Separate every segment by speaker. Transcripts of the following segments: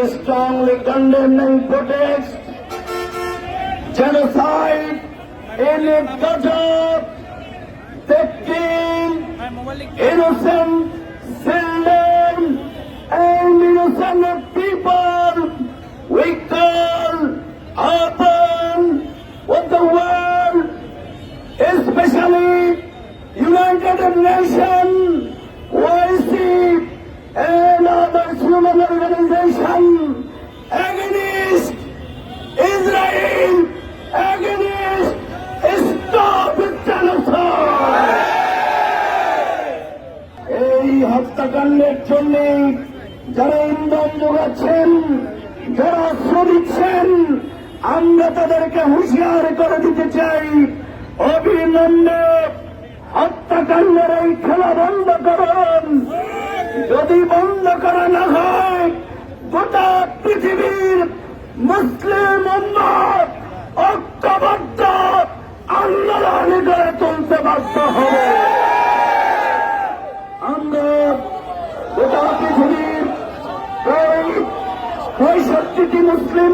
Speaker 1: strongly condemn and protest genocide in Qatar, taking innocent children and innocent people. We call upon what the world, especially United Nations, OIC, and other human organizations against Israel, against stop genocide. এই হত্যাকাণ্ডের জন্য যারা ইন্ধন যোগাচ্ছেন, যারা অস্ত্র দিচ্ছেন, আমরা তাদেরকে হুঁশিয়ার করে দিতে চাই, অবিলম্বে হত্যাকাণ্ডের এই খেলা বন্ধ করুন। যদি বন্ধ করা না হয়, গোটা পৃথিবীর মুসলিম উম্মত ঐক্যবদ্ধ আন্দোলন গড়ে তুলতে বাধ্য হবে। আমরা গোটা পৃথিবীর প্রায় ৬৫টি মুসলিম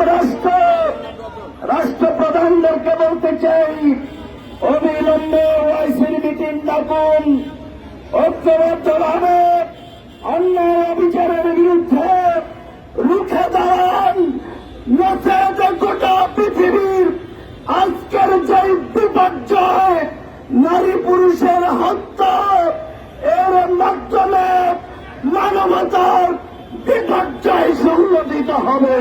Speaker 1: রাষ্ট্রপ্রধানদেরকে বলতে চাই, অবিলম্বে ওআইসির মিটিং ডাকুন, ঐক্যবদ্ধভাবে অন্যায় অবিচারের বিরুদ্ধে রুখে দাঁড়ান। নচেত গোটা পৃথিবীর আজকের যে বিপর্যয়, নারী পুরুষের হত্যা, এর মাধ্যমে মানবতার বিপর্যয় সংঘটিত হবে।